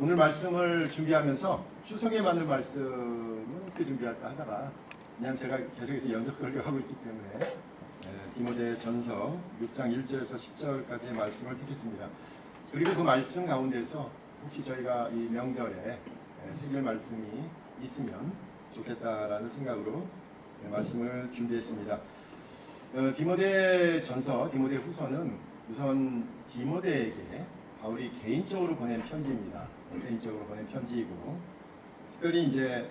오늘 말씀을 준비하면서 추석에 맞는 말씀을 어떻게 준비할까 하다가 그냥 제가 계속해서 연속 설교하고 있기 때문에 디모데 전서 6장 1절에서 10절까지의 말씀을 듣겠습니다. 그리고 그 말씀 가운데서 혹시 저희가 이 명절에 새길 말씀이 있으면 좋겠다라는 생각으로 말씀을 준비했습니다. 디모데 전서, 디모데 후서는 우선 디모데에게 바울이 개인적으로 보낸 편지입니다. 개인적으로 보낸 편지이고, 특별히 이제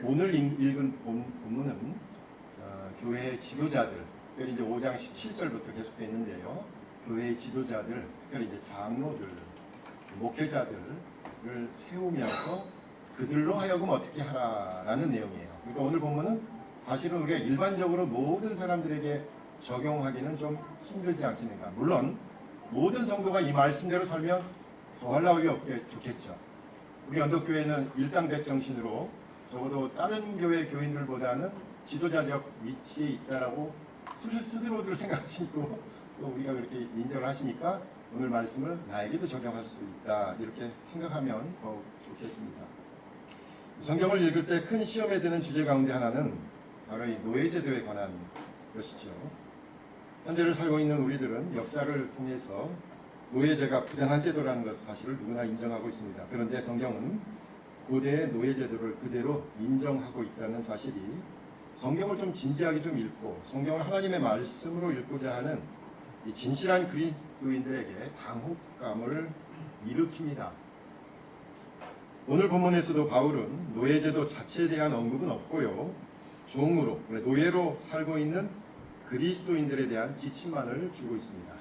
오늘 읽은 본문은 교회의 지도자들, 특별히 이제 5장 17절부터 계속되어 있는데요. 교회의 지도자들, 특별히 이제 장로들, 목회자들을 세우면서 그들로 하여금 어떻게 하라라는 내용이에요. 그러니까 오늘 본문은 사실은 우리가 일반적으로 모든 사람들에게 적용하기는 좀 힘들지 않겠는가. 물론 모든 성도가 이 말씀대로 살면 더할 나위 없게 좋겠죠. 우리 언덕교회는 일당백 정신으로 적어도 다른 교회 교인들보다는 지도자적 위치에 있다라고 스스로들 생각하시고 또 우리가 그렇게 인정을 하시니까 오늘 말씀을 나에게도 적용할 수 있다 이렇게 생각하면 더 좋겠습니다. 성경을 읽을 때 큰 시험에 드는 주제 가운데 하나는 바로 이 노예제도에 관한 것이죠. 현재를 살고 있는 우리들은 역사를 통해서 노예제가 부당한 제도라는 것 사실을 누구나 인정하고 있습니다. 그런데 성경은 고대의 노예제도를 그대로 인정하고 있다는 사실이 성경을 좀 진지하게 좀 읽고 성경을 하나님의 말씀으로 읽고자 하는 이 진실한 그리스도인들에게 당혹감을 일으킵니다. 오늘 본문에서도 바울은 노예제도 자체에 대한 언급은 없고요. 종으로, 노예로 살고 있는 그리스도인들에 대한 지침만을 주고 있습니다.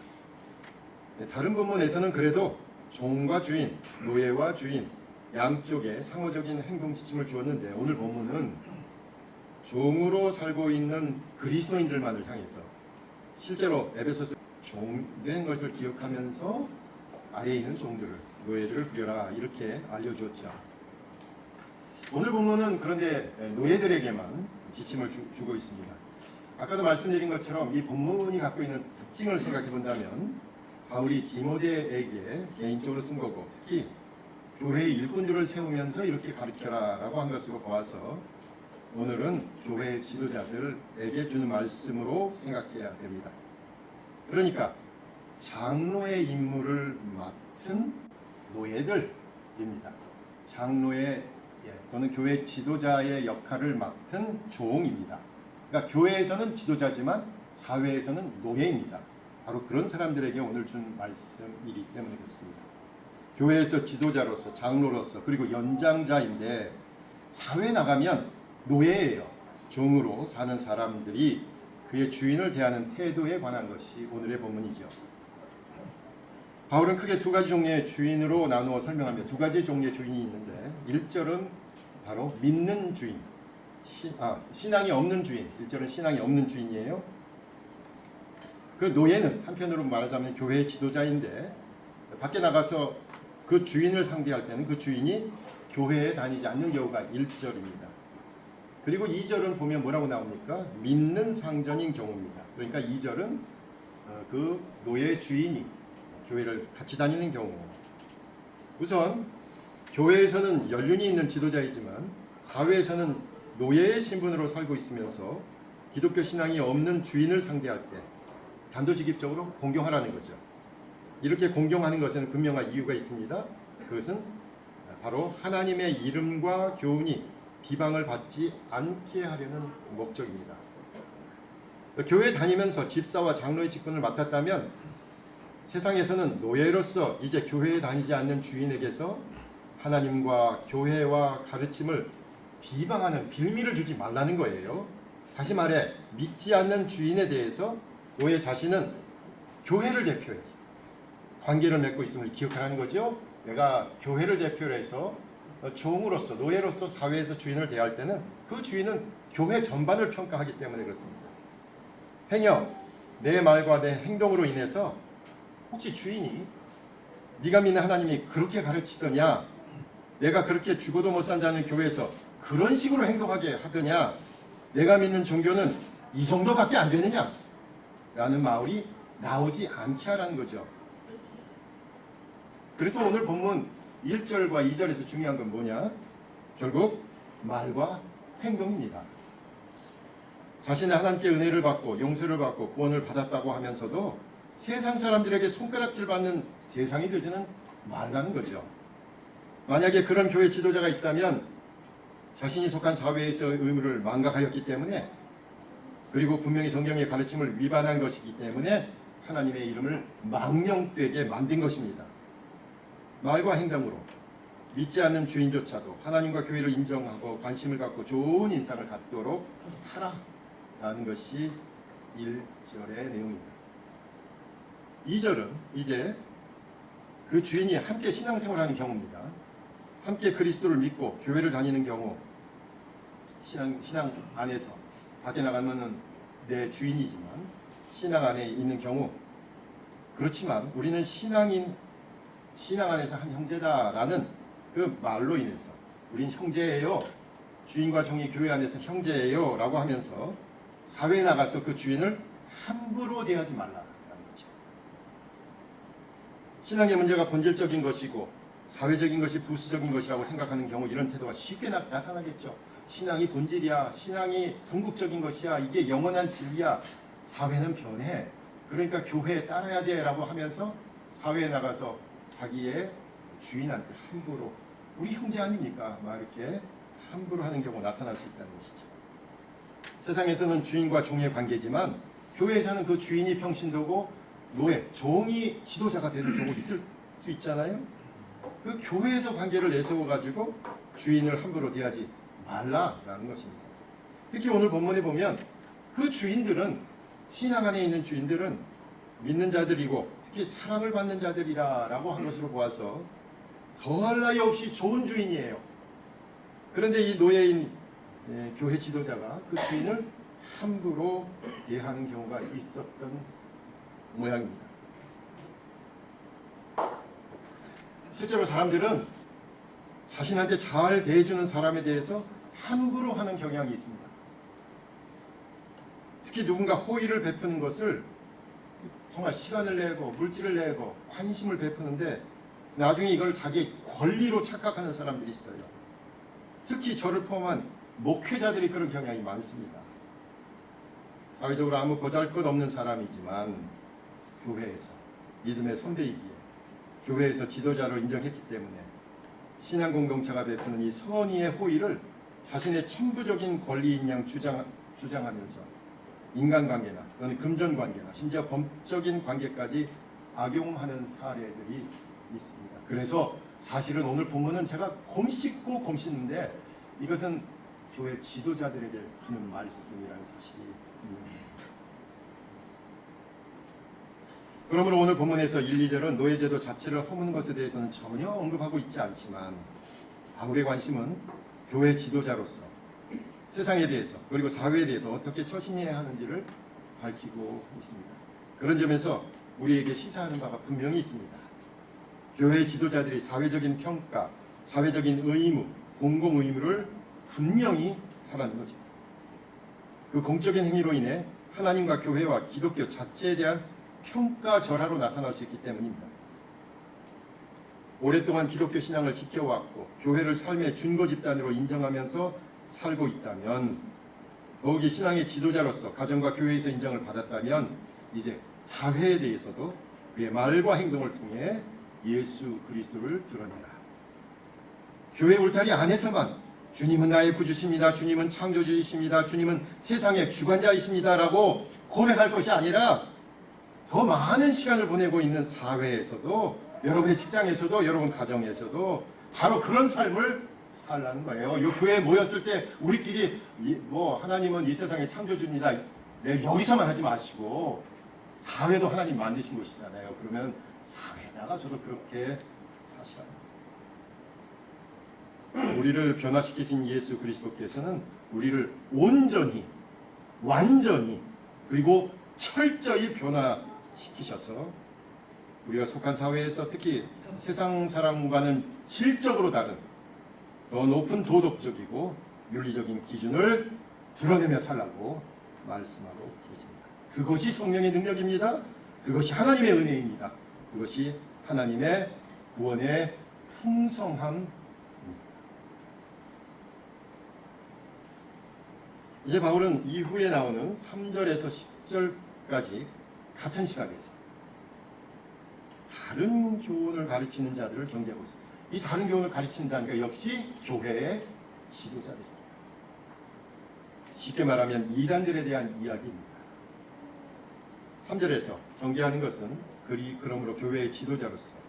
다른 본문에서는 그래도 종과 주인, 노예와 주인 양쪽에 상호적인 행동 지침을 주었는데 오늘 본문은 종으로 살고 있는 그리스도인들만을 향해서 실제로 에베소서 종된 것을 기억하면서 아래에 있는 종들을, 노예들을 부려라 이렇게 알려주었죠. 오늘 본문은 그런데 노예들에게만 지침을 주고 있습니다. 아까도 말씀드린 것처럼 이 본문이 갖고 있는 특징을 생각해 본다면 바울이 디모데에게 개인적으로 쓴 거고 특히 교회의 일꾼들을 세우면서 이렇게 가르쳐라 라고 한 것으로 보아서 오늘은 교회 지도자들에게 주는 말씀으로 생각해야 됩니다. 그러니까 장로의 임무를 맡은 노예들입니다. 장로의 또는 교회 지도자의 역할을 맡은 종입니다. 그러니까 교회에서는 지도자지만 사회에서는 노예입니다. 바로 그런 사람들에게 오늘 준 말씀이기 때문에 그렇습니다. 교회에서 지도자로서 장로로서 그리고 연장자인데 사회에 나가면 노예예요. 종으로 사는 사람들이 그의 주인을 대하는 태도에 관한 것이 오늘의 본문이죠. 바울은 크게 두 가지 종류의 주인으로 나누어 설명합니다. 두 가지 종류의 주인이 있는데 1절은 바로 믿는 주인, 신앙이 없는 주인. 1절은 신앙이 없는 주인이에요. 그 노예는 한편으로 말하자면 교회의 지도자인데 밖에 나가서 그 주인을 상대할 때는 그 주인이 교회에 다니지 않는 경우가 1절입니다. 그리고 2절은 보면 뭐라고 나옵니까? 믿는 상전인 경우입니다. 그러니까 2절은 그 노예 주인이 교회를 같이 다니는 경우. 우선 교회에서는 연륜이 있는 지도자이지만 사회에서는 노예의 신분으로 살고 있으면서 기독교 신앙이 없는 주인을 상대할 때 단도직입적으로 공경하라는 거죠. 이렇게 공경하는 것에는 분명한 이유가 있습니다. 그것은 바로 하나님의 이름과 교훈이 비방을 받지 않게 하려는 목적입니다. 교회 다니면서 집사와 장로의 직분을 맡았다면 세상에서는 노예로서 이제 교회에 다니지 않는 주인에게서 하나님과 교회와 가르침을 비방하는 빌미를 주지 말라는 거예요. 다시 말해 믿지 않는 주인에 대해서 노예 자신은 교회를 대표해서 관계를 맺고 있음을 기억하라는 거죠. 내가 교회를 대표로 해서 종으로서 노예로서 사회에서 주인을 대할 때는 그 주인은 교회 전반을 평가하기 때문에 그렇습니다. 행여 내 말과 내 행동으로 인해서 혹시 주인이 네가 믿는 하나님이 그렇게 가르치더냐, 내가 그렇게 죽어도 못 산다는 교회에서 그런 식으로 행동하게 하더냐, 내가 믿는 종교는 이 정도밖에 안 되느냐 라는 말이 나오지 않게 하라는 거죠. 그래서 오늘 본문 1절과 2절에서 중요한 건 뭐냐? 결국 말과 행동입니다. 자신은 하나님께 은혜를 받고 용서를 받고 구원을 받았다고 하면서도 세상 사람들에게 손가락질 받는 대상이 되지는 말라는 거죠. 만약에 그런 교회 지도자가 있다면 자신이 속한 사회에서의 의무를 망각하였기 때문에, 그리고 분명히 성경의 가르침을 위반한 것이기 때문에 하나님의 이름을 망령되게 만든 것입니다. 말과 행동으로 믿지 않는 주인조차도 하나님과 교회를 인정하고 관심을 갖고 좋은 인상을 갖도록 하라라는 것이 1절의 내용입니다. 2절은 이제 그 주인이 함께 신앙생활하는 경우입니다. 함께 그리스도를 믿고 교회를 다니는 경우, 신앙 안에서 밖에 나가면은 내 주인이지만 신앙 안에 있는 경우, 그렇지만 우리는 신앙 안에서 한 형제다라는 그 말로 인해서 우린 형제예요, 주인과 종이 교회 안에서 형제예요 라고 하면서 사회에 나가서 그 주인을 함부로 대하지 말라라는 거죠. 신앙의 문제가 본질적인 것이고 사회적인 것이 부수적인 것이라고 생각하는 경우 이런 태도가 쉽게 나타나겠죠. 신앙이 본질이야, 신앙이 궁극적인 것이야, 이게 영원한 진리야, 사회는 변해, 그러니까 교회에 따라야 돼 라고 하면서 사회에 나가서 자기의 주인한테 함부로, 우리 형제 아닙니까? 막 이렇게 함부로 하는 경우가 나타날 수 있다는 것이죠. 세상에서는 주인과 종의 관계지만 교회에서는 그 주인이 평신도고 노예, 종이 지도자가 되는 경우 있을 수 있잖아요. 그 교회에서 관계를 내세워가지고 주인을 함부로 대하지 말라라는 것입니다. 특히 오늘 본문에 보면 그 주인들은, 신앙 안에 있는 주인들은 믿는 자들이고 특히 사랑을 받는 자들이라고 한 것으로 보아서 더할 나위 없이 좋은 주인이에요. 그런데 이 노예인 교회 지도자가 그 주인을 함부로 대하는 경우가 있었던 모양입니다. 실제로 사람들은 자신한테 잘 대해주는 사람에 대해서 함부로 하는 경향이 있습니다. 특히 누군가 호의를 베푸는 것을 정말 시간을 내고 물질을 내고 관심을 베푸는데 나중에 이걸 자기 권리로 착각하는 사람들이 있어요. 특히 저를 포함한 목회자들이 그런 경향이 많습니다. 사회적으로 아무 보잘것없는 사람이지만 교회에서 믿음의 선배이기에 교회에서 지도자로 인정했기 때문에 신앙 공동체가 베푸는 이 선의의 호의를 자신의 천부적인 권리인 양 주장하면서 인간관계나 또는 금전관계나 심지어 법적인 관계까지 악용하는 사례들이 있습니다. 그래서 사실은 오늘 본문은 제가 곰씹고 곰씹는데 이것은 교회 지도자들에게 주는 말씀이라는 사실이 분명합니다. 그러므로 오늘 본문에서 1, 2절은 노예제도 자체를 허무는 것에 대해서는 전혀 언급하고 있지 않지만 바울의 관심은 교회 지도자로서 세상에 대해서 그리고 사회에 대해서 어떻게 처신해야 하는지를 밝히고 있습니다. 그런 점에서 우리에게 시사하는 바가 분명히 있습니다. 교회 지도자들이 사회적인 평가, 사회적인 의무, 공공 의무를 분명히 하라는 거죠. 그 공적인 행위로 인해 하나님과 교회와 기독교 자체에 대한 평가절하로 나타날 수 있기 때문입니다. 오랫동안 기독교 신앙을 지켜왔고 교회를 삶의 준거 집단으로 인정하면서 살고 있다면, 더욱이 신앙의 지도자로서 가정과 교회에서 인정을 받았다면 이제 사회에 대해서도 그의 말과 행동을 통해 예수 그리스도를 드러내라. 교회 울타리 안에서만 주님은 나의 구주십니다, 주님은 창조주이십니다, 주님은 세상의 주관자이십니다 라고 고백할 것이 아니라 더 많은 시간을 보내고 있는 사회에서도, 여러분의 직장에서도, 여러분 가정에서도 바로 그런 삶을 살라는 거예요. 이 교회에 모였을 때 우리끼리 하나님은 이 세상의 창조주입니다, 여기서만 하지 마시고 사회도 하나님 만드신 곳이잖아요. 그러면 사회에 나가서도 그렇게 사시라. 우리를 변화시키신 예수 그리스도께서는 우리를 온전히, 완전히, 그리고 철저히 변화시키셔서 우리가 속한 사회에서 특히 세상 사람과는 질적으로 다른 더 높은 도덕적이고 윤리적인 기준을 드러내며 살라고 말씀하고 계십니다. 그것이 성령의 능력입니다. 그것이 하나님의 은혜입니다. 그것이 하나님의 구원의 풍성함. 이제 바울은 이후에 나오는 3절에서 10절까지 같은 시각에서 다른 교훈을 가르치는 자들을 경계하고 있습니다. 이 다른 교훈을 가르치는 자니까 역시 교회의 지도자들입니다. 쉽게 말하면 이단들에 대한 이야기입니다. 3절에서 경계하는 것은 그러므로 교회의 지도자로서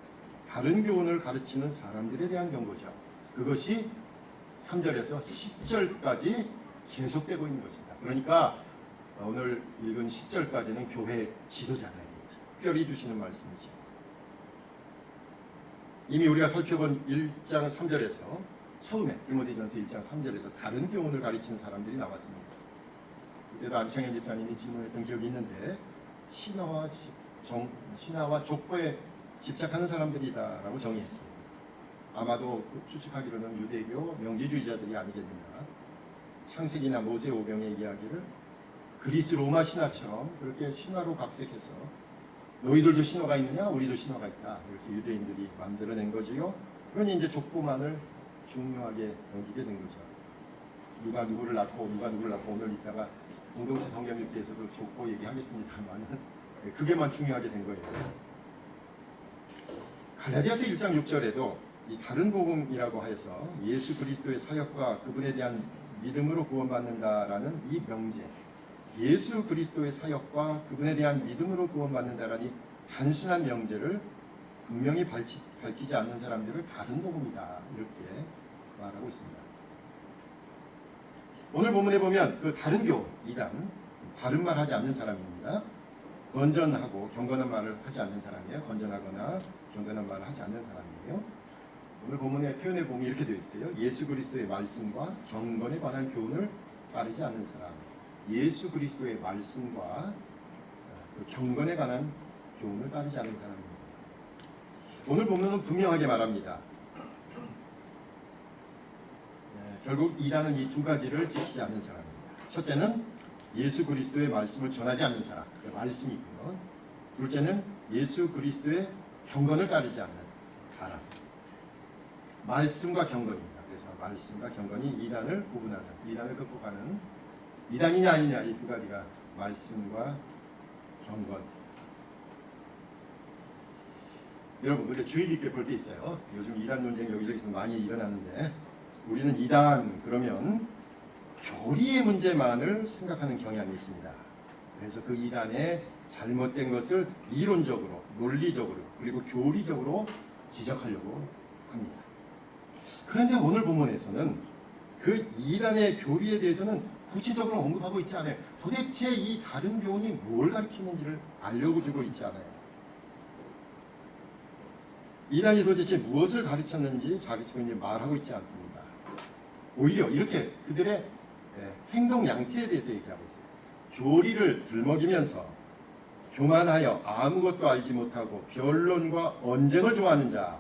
다른 교훈을 가르치는 사람들에 대한 경고죠. 그것이 3절에서 10절까지 계속되고 있는 것입니다. 그러니까 오늘 읽은 10절까지는 교회의 지도자들에게 특별히 주시는 말씀이죠. 이미 우리가 살펴본 1장 3절에서 처음에 디모데전서 1장 3절에서 다른 교훈을 가르치는 사람들이 나왔습니다. 그때도 안창현 집사님이 질문했던 기억이 있는데 신화와 족보에 집착하는 사람들이다라고 정의했습니다. 아마도 추측하기로는 유대교 명제주의자들이 아니겠느냐. 창세기나 모세 오경의 이야기를 그리스 로마 신화처럼 그렇게 신화로 각색해서 너희들도 신화가 있느냐 우리도 신화가 있다 이렇게 유대인들이 만들어낸 거지요. 그러니 이제 족보만을 중요하게 여기게 된 거죠. 누가 누구를 낳고 오늘 이따가 공동체 성경 읽기에서도 족보 얘기하겠습니다만 그게만 중요하게 된 거예요. 갈라디아서 1장 6절에도 이 다른 복음이라고 해서 예수 그리스도의 사역과 그분에 대한 믿음으로 구원받는다라는 이 명제, 예수 그리스도의 사역과 그분에 대한 믿음으로 구원받는다라는 이 단순한 명제를 분명히 밝히지 않는 사람들을 다른 복음이다 이렇게 말하고 있습니다. 오늘 본문에 보면 그 다른 교훈, 이단, 바른 말 하지 않는 사람입니다. 건전하고 경건한 말을 하지 않는 사람이에요. 건전하거나 경건한 말을 하지 않는 사람이에요. 오늘 본문의 표현에 보면 이렇게 되어 있어요. 예수 그리스도의 말씀과 경건에 관한 교훈을 따르지 않는 사람. 예수 그리스도의 말씀과 그 경건에 관한 교훈을 따르지 않는 사람입니다. 오늘 본문은 분명하게 말합니다. 결국 이단은 이 두 가지를 지키지 않는 사람입니다. 첫째는 예수 그리스도의 말씀을 전하지 않는 사람, 그 말씀이고요. 둘째는 예수 그리스도의 경건을 따르지 않는 사람. 말씀과 경건입니다. 그래서 말씀과 경건이 이단을 구분하는, 이단을 극복하는, 이단이냐 아니냐 이 두 가지가 말씀과 경건. 여러분 근데 주의 깊게 볼 게 있어요. 요즘 이단 논쟁 여기저기서 많이 일어나는데 우리는 이단 그러면 교리의 문제만을 생각하는 경향이 있습니다. 그래서 그 이단의 잘못된 것을 이론적으로, 논리적으로 그리고 교리적으로 지적하려고 합니다. 그런데 오늘 본문에서는 그 이단의 교리에 대해서는 구체적으로 언급하고 있지 않아요. 도대체 이 다른 교훈이 뭘 가르치는지를 알려주고 있지 않아요. 이단이 도대체 무엇을 가르치고 있는지 말하고 있지 않습니다. 오히려 이렇게 그들의 행동 양태에 대해서 얘기하고 있어요. 교리를 들먹이면서 교만하여 아무것도 알지 못하고 변론과 언쟁을 좋아하는 자,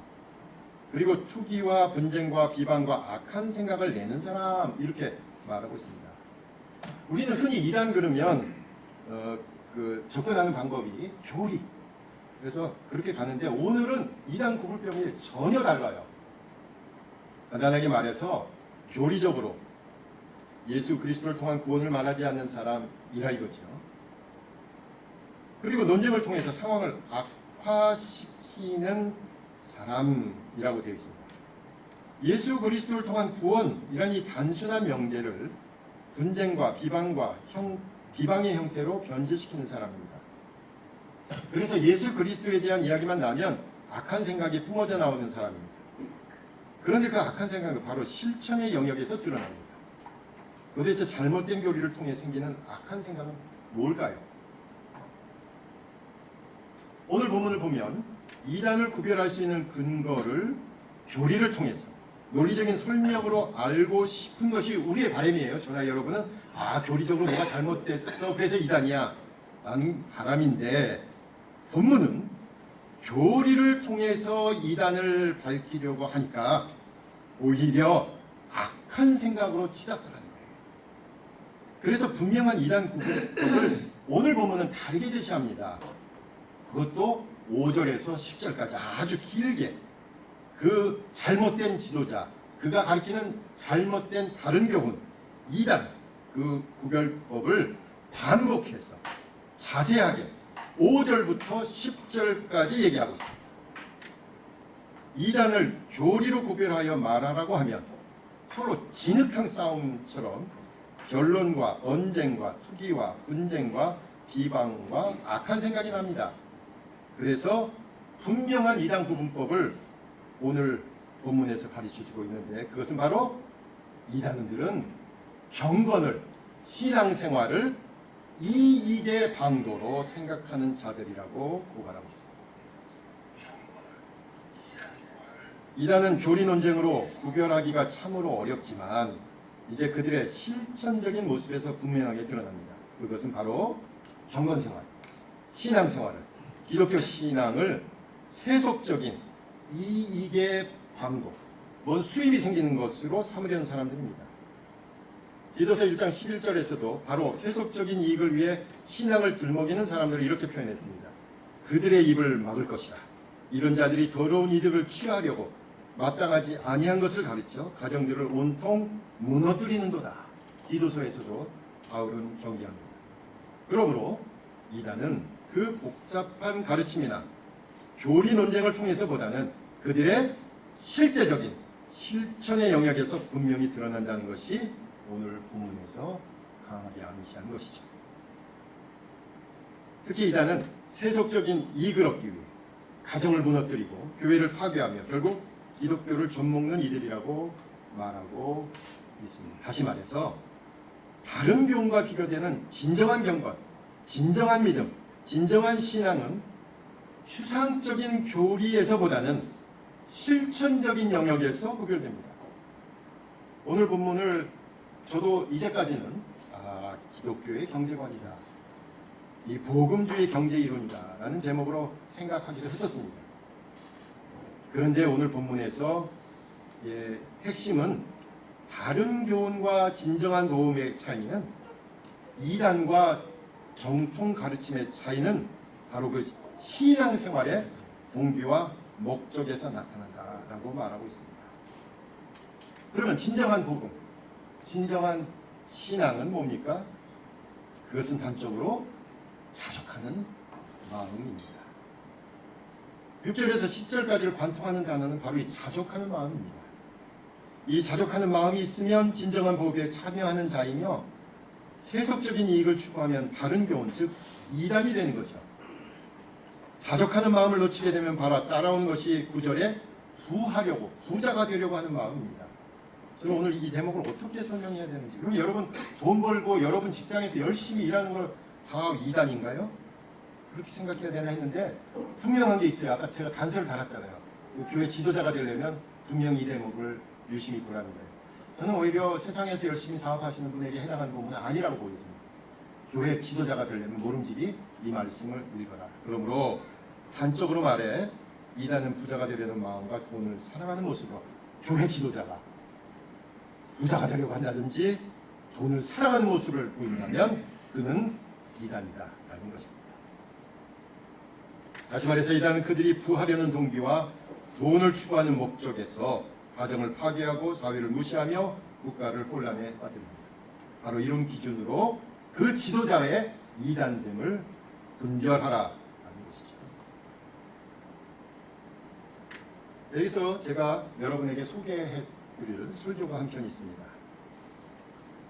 그리고 투기와 분쟁과 비방과 악한 생각을 내는 사람, 이렇게 말하고 있습니다. 우리는 흔히 이단 그러면 접근하는 방법이 교리, 그래서 그렇게 가는데 오늘은 이단 구분법이 전혀 달라요. 간단하게 말해서 교리적으로 예수 그리스도를 통한 구원을 말하지 않는 사람이라 이거죠. 그리고 논쟁을 통해서 상황을 악화시키는 사람이라고 되어 있습니다. 예수 그리스도를 통한 구원이란 이 단순한 명제를 분쟁과 비방의 형태로 변질시키는 사람입니다. 그래서 예수 그리스도에 대한 이야기만 나면 악한 생각이 뿜어져 나오는 사람입니다. 그런데 그 악한 생각은 바로 실천의 영역에서 드러납니다. 도대체 잘못된 교리를 통해 생기는 악한 생각은 뭘까요? 오늘 본문을 보면 이단을 구별할 수 있는 근거를 교리를 통해서 논리적인 설명으로 알고 싶은 것이 우리의 바람이에요. 저나 여러분은 교리적으로 뭐가 잘못됐어 그래서 이단이야 라는 바람인데, 본문은 교리를 통해서 이단을 밝히려고 하니까 오히려 악한 생각으로 치닫더라는 거예요. 그래서 분명한 이단 구분을 오늘 본문은 다르게 제시합니다. 그것도 5절에서 10절까지 아주 길게 그 잘못된 지도자, 그가 가리키는 잘못된 다른 교훈, 이단, 그 구별법을 반복해서 자세하게 5절부터 10절까지 얘기하고 있습니다. 이단을 교리로 구별하여 말하라고 하면 서로 진흙탕 싸움처럼 변론과 언쟁과 투기와 분쟁과 비방과 악한 생각이 납니다. 그래서 분명한 이단 구분법을 오늘 본문에서 가르쳐주고 있는데, 그것은 바로 이단들은 경건을, 신앙생활을 이익의 방도로 생각하는 자들이라고 고발하고 있습니다. 이단은 교리 논쟁으로 구별하기가 참으로 어렵지만 이제 그들의 실천적인 모습에서 분명하게 드러납니다. 그것은 바로 경건생활, 신앙생활을, 기독교 신앙을 세속적인 이익의 방도, 뭔 수입이 생기는 것으로 삼으려는 사람들입니다. 디도서 1장 11절에서도 바로 세속적인 이익을 위해 신앙을 들먹이는 사람들을 이렇게 표현했습니다. 그들의 입을 막을 것이다. 이런 자들이 더러운 이득을 취하려고 마땅하지 아니한 것을 가르쳐 가정들을 온통 무너뜨리는도다. 디도서에서도 바울은 경계합니다. 그러므로 이단은 그 복잡한 가르침이나 교리 논쟁을 통해서보다는 그들의 실제적인 실천의 영역에서 분명히 드러난다는 것이 오늘 본문에서 강하게 암시한 것이죠. 특히 이단은 세속적인 이익을 얻기 위해 가정을 무너뜨리고 교회를 파괴하며 결국 기독교를 좀먹는 이들이라고 말하고 있습니다. 다시 말해서 다른 교훈과 비교되는 진정한 경건, 진정한 믿음, 진정한 신앙은 추상적인 교리에서보다는 실천적인 영역에서 구별됩니다. 오늘 본문을 저도 이제까지는 기독교의 경제관이다, 이 복음주의 경제 이론이다 라는 제목으로 생각하기도 했었습니다. 그런데 오늘 본문에서 핵심은 다른 교훈과 진정한 도움의 차이는, 이단과 정통 가르침의 차이는 바로 그 신앙생활의 동기와 목적에서 나타난다라고 말하고 있습니다. 그러면 진정한 복음, 진정한 신앙은 뭡니까? 그것은 단적으로 자족하는 마음입니다. 6절에서 10절까지를 관통하는 단어는 바로 이 자족하는 마음입니다. 이 자족하는 마음이 있으면 진정한 복에 참여하는 자이며, 세속적인 이익을 추구하면 다른 교훈, 즉 이단이 되는 거죠. 자족하는 마음을 놓치게 되면 바로 따라오는 것이 9절에 부하려고, 부자가 되려고 하는 마음입니다. 저는 오늘 이 대목을 어떻게 설명해야 되는지, 그럼 여러분 돈 벌고 여러분 직장에서 열심히 일하는 걸 다 이단인가요? 그렇게 생각해야 되나 했는데 분명한 게 있어요. 아까 제가 단서를 달았잖아요. 교회 지도자가 되려면 분명히 이 대목을 유심히 보라는 거예요. 저는 오히려 세상에서 열심히 사업하시는 분에게 해당하는 부분은 아니라고 보여집니다. 교회 지도자가 되려면 모름지기 이 말씀을 읽어라. 그러므로 단적으로 말해 이단은 부자가 되려는 마음과 돈을 사랑하는 모습으로 교회 지도자가 부자가 되려고 한다든지 돈을 사랑하는 모습을 보인다면 그는 이단이다 라는 것입니다. 다시 말해서 이단은 그들이 부하려는 동기와 돈을 추구하는 목적에서 가정을 파괴하고 사회를 무시하며 국가를 혼란에 빠뜨립니다. 바로 이런 기준으로 그 지도자의 이단됨을 분별하라라는 것이죠. 여기서 제가 여러분에게 소개해드릴 설교가 한 편 있습니다.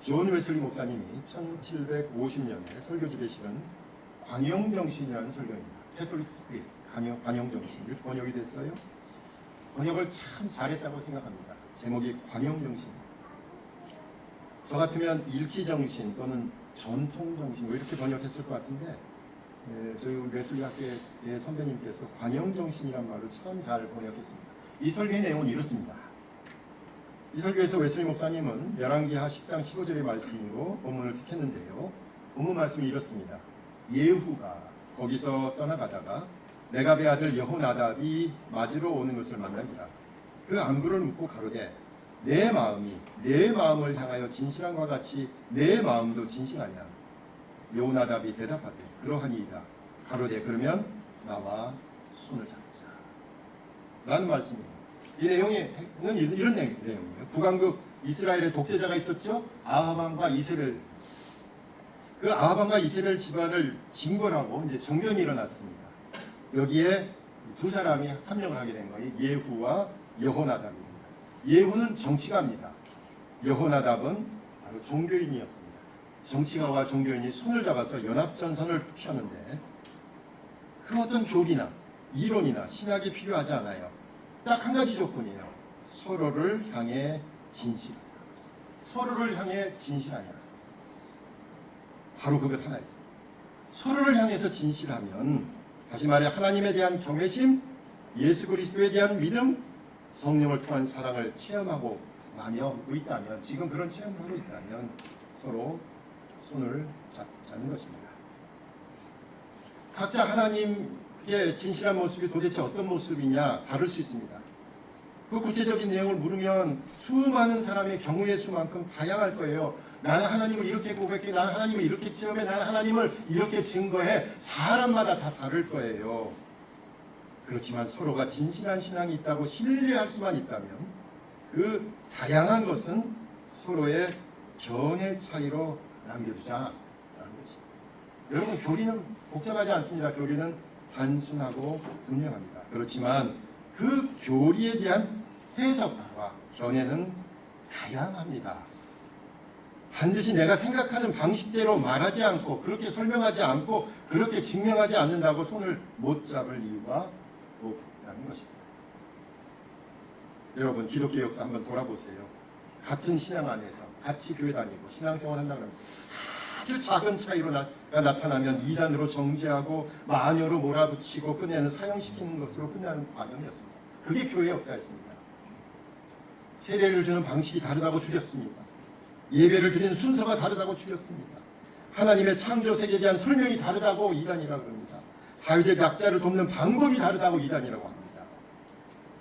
존 웨슬리 목사님이 1750년에 설교집에 실은 관용정신이라는 설교입니다. 캐톨릭 스피릿, 관용정신, 이렇게 번역이 됐어요. 번역을 참 잘했다고 생각합니다. 제목이 관용정신입니다. 저 같으면 일치정신 또는 전통정신 이렇게 번역했을 것 같은데, 저희 웨슬리 학교의 선배님께서 관용정신이란 말로 참 잘 번역했습니다. 이 설교의 내용은 이렇습니다. 이 설교에서 웨슬리 목사님은 열왕기하 10장 15절의 말씀으로 본문을 택했는데요. 본문 말씀이 이렇습니다. 예후가 거기서 떠나가다가 레갑의 아들 여호나답이 맞으러 오는 것을 만나니라. 그 안부를 묻고 가로되 내 마음이 내 마음을 향하여 진실한과 같이 내 마음도 진실하냐. 여호나답이 대답하되 그러하니이다. 가로되 그러면 나와 손을 잡자 라는 말씀입니다. 이 내용은 이런 내용이에요. 북왕국 이스라엘의 독재자가 있었죠. 아합 왕과 이세벨. 그 아합 왕과 이세벨 집안을 징벌하고 이제 정변이 일어났습니다. 여기에 두 사람이 합력을 하게 된 거예요. 예후와 여호나답입니다. 예후는 정치가입니다. 여호나답은 바로 종교인이었습니다. 정치가와 종교인이 손을 잡아서 연합전선을 펴는데 그 어떤 교리나 이론이나 신학이 필요하지 않아요. 딱 한 가지 조건이에요. 서로를 향해 진실. 서로를 향해 진실하냐. 바로 그것 하나 있습니다. 서로를 향해서 진실하면, 다시 말해 하나님에 대한 경외심, 예수 그리스도에 대한 믿음, 성령을 통한 사랑을 체험하고 있다면, 지금 그런 체험을 하고 있다면 서로 손을 잡는 것입니다. 각자 하나님의 진실한 모습이 도대체 어떤 모습이냐 다를 수 있습니다. 그 구체적인 내용을 물으면 수많은 사람의 경우의 수만큼 다양할 거예요. 나는 하나님을 이렇게 고백해, 나는 하나님을 이렇게 체험해, 나는 하나님을 이렇게 증거해. 사람마다 다 다를 거예요. 그렇지만 서로가 진실한 신앙이 있다고 신뢰할 수만 있다면 그 다양한 것은 서로의 견해 차이로 남겨두자라는 거지. 여러분, 교리는 복잡하지 않습니다. 교리는 단순하고 분명합니다. 그렇지만 그 교리에 대한 해석과 견해는 다양합니다. 반드시 내가 생각하는 방식대로 말하지 않고, 그렇게 설명하지 않고, 그렇게 증명하지 않는다고 손을 못 잡을 이유가 없다는 것입니다. 여러분, 기독교 역사 한번 돌아보세요. 같은 신앙 안에서 같이 교회 다니고 신앙생활 한다면 아주 작은 차이로 나타나면 이단으로 정죄하고 마녀로 몰아붙이고 끝내는 사형시키는 것으로 끝나는 과정이었습니다. 그게 교회 역사였습니다. 세례를 주는 방식이 다르다고 죽였습니다. 예배를 드리는 순서가 다르다고 죽였습니다. 하나님의 창조 세계에 대한 설명이 다르다고 이단이라고 합니다. 사회적 약자를 돕는 방법이 다르다고 이단이라고 합니다.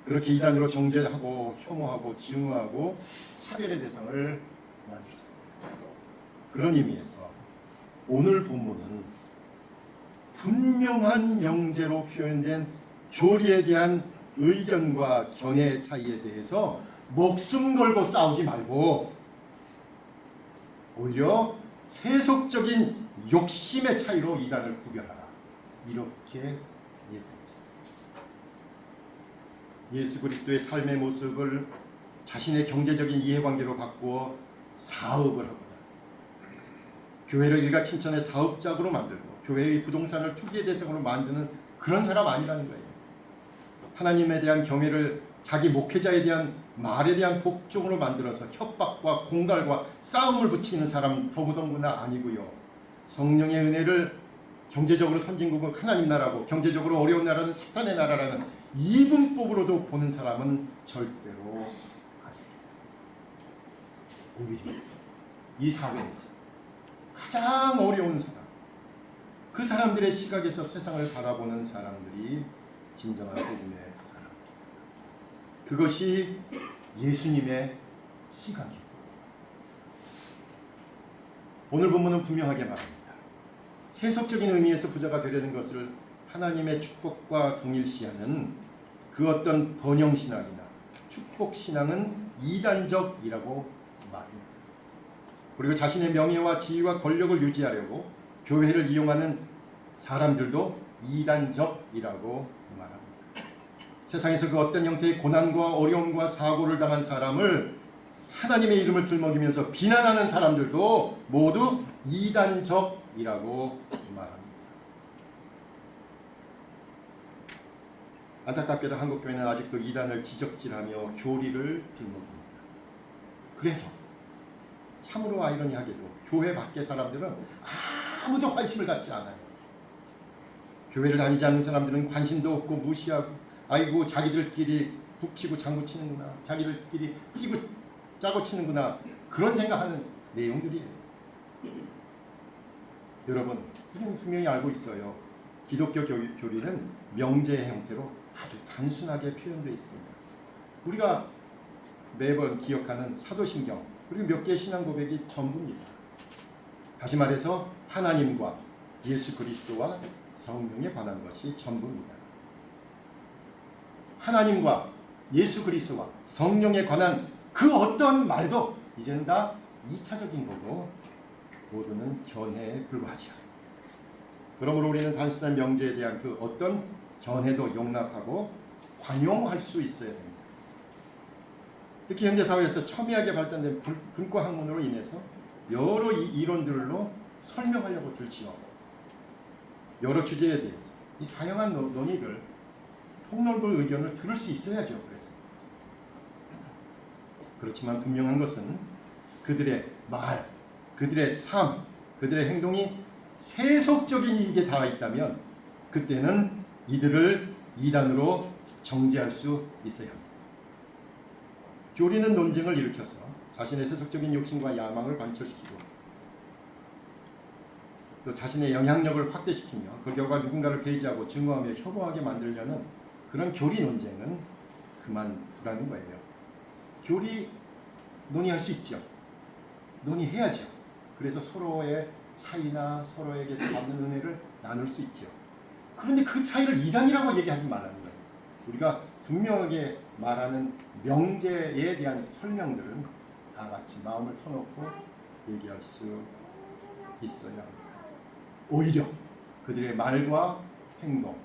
그렇게 이단으로 정죄하고 혐오하고 증오하고 차별의 대상을 만들었습니다. 그런 의미에서 오늘 본문은 분명한 명제로 표현된 교리에 대한 의견과 견해 차이에 대해서 목숨 걸고 싸우지 말고 오히려 세속적인 욕심의 차이로 이단을 구별하라. 이렇게 얘기하고 있습니다. 예수 그리스도의 삶의 모습을 자신의 경제적인 이해관계로 바꾸어 사업을 하거나 교회를 일가친천의 사업작으로 만들고 교회의 부동산을 투기의 대상으로 만드는 그런 사람 아니라는 거예요. 하나님에 대한 경외를 자기 목회자에 대한 말에 대한 복종으로 만들어서 협박과 공갈과 싸움을 붙이는 사람 더구더구나 아니고요. 성령의 은혜를 경제적으로 선진국은 하나님 나라고 경제적으로 어려운 나라는 사탄의 나라라는 이분법으로도 보는 사람은 절대로 아닙니다. 오히려 이 사회에서 가장 어려운 사람, 그 사람들의 시각에서 세상을 바라보는 사람들이 진정한 복음의 사람. 그것이 예수님의 시각입니다. 오늘 본문은 분명하게 말합니다. 세속적인 의미에서 부자가 되려는 것을 하나님의 축복과 동일시하는 그 어떤 번영신앙이나 축복신앙은 이단적이라고 말합니다. 그리고 자신의 명예와 지위와 권력을 유지하려고 교회를 이용하는 사람들도 이단적이라고 말합니다. 세상에서 그 어떤 형태의 고난과 어려움과 사고를 당한 사람을 하나님의 이름을 들먹이면서 비난하는 사람들도 모두 이단적이라고 말합니다. 안타깝게도 한국교회는 아직도 이단을 지적질하며 교리를 들먹입니다. 그래서 참으로 아이러니하게도 교회 밖의 사람들은 아무도 관심을 갖지 않아요. 교회를 다니지 않는 사람들은 관심도 없고 무시하고, 아이고 자기들끼리 북치고 장구치는구나, 자기들끼리 짜고 치는구나, 그런 생각하는 내용들이에요. 여러분, 우리는 분명히 알고 있어요. 기독교 교리는 명제의 형태로 아주 단순하게 표현되어 있습니다. 우리가 매번 기억하는 사도신경, 그리고 몇 개의 신앙 고백이 전부입니다. 다시 말해서 하나님과 예수 그리스도와 성령에 관한 것이 전부입니다. 하나님과 예수 그리스도와 성령에 관한 그 어떤 말도 이제는 다 2차적인 거고 모두는 견해에 불과하죠. 그러므로 우리는 단순한 명제에 대한 그 어떤 견해도 용납하고 관용할 수 있어야 됩니다. 특히 현대 사회에서 첨예하게 발전된 분과 학문으로 인해서 여러 이론들로 설명하려고 들지요. 여러 주제에 대해서 이 다양한 논의를 폭넓은 의견을 들을 수 있어야죠. 그렇지만 분명한 것은 그들의 말, 그들의 삶, 그들의 행동이 세속적인 이익에 닿아 있다면 그때는 이들을 이단으로 정죄할 수 있어야 합니다. 교리는 논쟁을 일으켜서 자신의 세속적인 욕심과 야망을 관철시키고 또 자신의 영향력을 확대시키며 그 결과 누군가를 배제하고 증오하며 혐오하게 만들려는 그런 교리 논쟁은 그만두라는 거예요. 교리 논의할 수 있죠. 논의해야죠. 그래서 서로의 차이나 서로에게서 받는 은혜를 나눌 수 있죠. 그런데 그 차이를 이단이라고 얘기하지 말라는 거예요. 우리가 분명하게 말하는 명제에 대한 설명들은 다 같이 마음을 터놓고 얘기할 수 있어야 합니다. 오히려 그들의 말과 행동,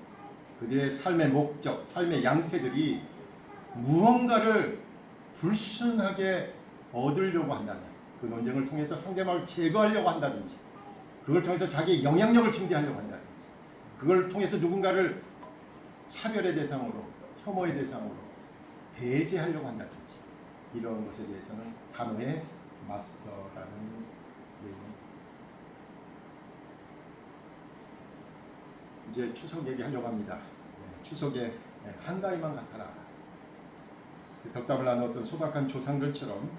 그들의 삶의 목적, 삶의 양태들이 무언가를 불순하게 얻으려고 한다면 그 논쟁을 통해서 상대방을 제거하려고 한다든지 그걸 통해서 자기의 영향력을 증대하려고 한다든지 그걸 통해서 누군가를 차별의 대상으로 혐오의 대상으로 배제하려고 한다든지 이런 것에 대해서는 단호에 맞서라는 내용입니다. 이제 추석 얘기하려고 합니다. 추석에 한가위만 같아라. 덕담을 나누었던 소박한 조상들처럼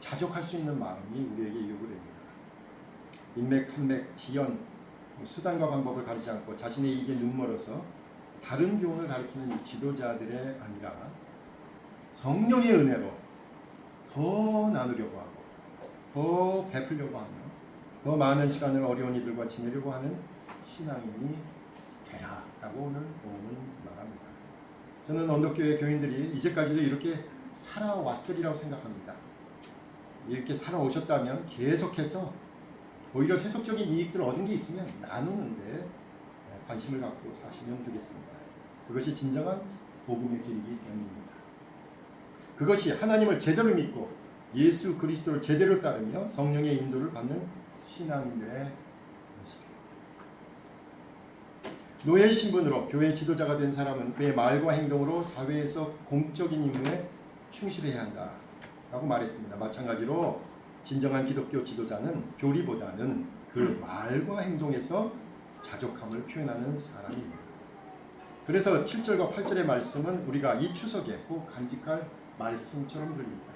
자족할 수 있는 마음이 우리에게 요구됩니다. 인맥, 한맥, 지연, 수단과 방법을 가리지 않고 자신의 이익에 눈멀어서 다른 교훈을 가리키는 이 지도자들의 아니라 성령의 은혜로 더 나누려고 하고 더 베풀려고 하며 더 많은 시간을 어려운 이들과 지내려고 하는 신앙인이 되라라고 오늘 본문은 말합니다. 저는 언덕교회 교인들이 이제까지도 이렇게 살아왔으리라고 생각합니다. 이렇게 살아오셨다면 계속해서 오히려 세속적인 이익들을 얻은 게 있으면 나누는데 관심을 갖고 사시면 되겠습니다. 그것이 진정한 복음의 길이기 때문입니다. 그것이 하나님을 제대로 믿고 예수 그리스도를 제대로 따르며 성령의 인도를 받는 신앙인들의 모습입니다. 노예 신분으로 교회 지도자가 된 사람은 그의 말과 행동으로 사회에서 공적인 임무에 충실해야 한다라고 말했습니다. 마찬가지로 진정한 기독교 지도자는 교리보다는 그 말과 행동에서 자족함을 표현하는 사람입니다. 그래서 7절과 8절의 말씀은 우리가 이 추석에 꼭 간직할 말씀처럼 들립니다.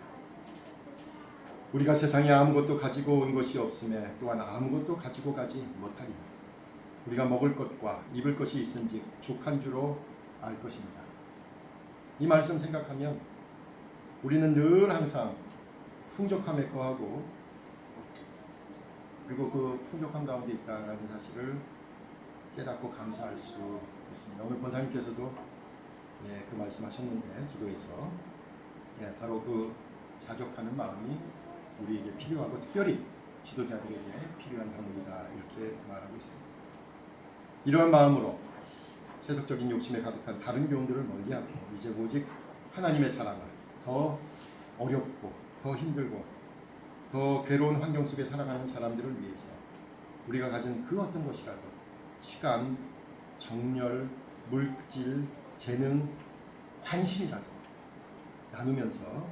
우리가 세상에 아무것도 가지고 온 것이 없음에 또한 아무것도 가지고 가지 못하리니 우리가 먹을 것과 입을 것이 있은즉 족한 줄로 알 것입니다. 이 말씀 생각하면 우리는 늘 항상 풍족함에 거하고 그리고 그 풍족함 가운데 있다는 사실을 깨닫고 감사할 수 있습니다. 오늘 권사님께서도 그 말씀하셨는데 기도에서 바로 그 자족하는 마음이 우리에게 필요하고 특별히 지도자들에게 필요한 단문이다 이렇게 말하고 있습니다. 이러한 마음으로 세속적인 욕심에 가득한 다른 교훈들을 멀리하고 이제 오직 하나님의 사랑을 더 어렵고 더 힘들고 더 괴로운 환경 속에 살아가는 사람들을 위해서 우리가 가진 그 어떤 것이라도 시간, 정열, 물질, 재능, 관심이라도 나누면서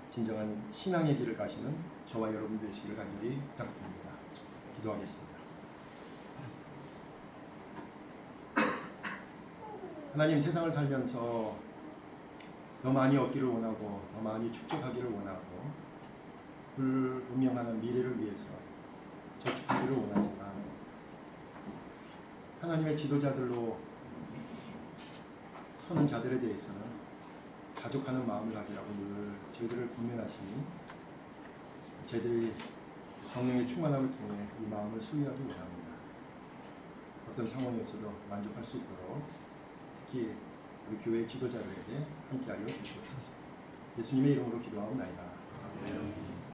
진정한 신앙의 길을 가시는 저와 여러분 되시기를 간절히 부탁드립니다. 기도하겠습니다. 하나님, 세상을 살면서 더 많이 얻기를 원하고 더 많이 축적하기를 원하고 불분명한 미래를 위해서 저축하기를 원하지만 하나님의 지도자들로 서는 자들에 대해서는 자족하는 마음을 가지라고 늘 저희들을 권면하시니 저희들이 성령의 충만함을 통해 이 마음을 소유하기 원합니다. 어떤 상황에서도 만족할 수 있도록 특히 우리 교회 지도자들에게 함께하여 주시옵소서. 예수님의 이름으로 기도하옵나이다.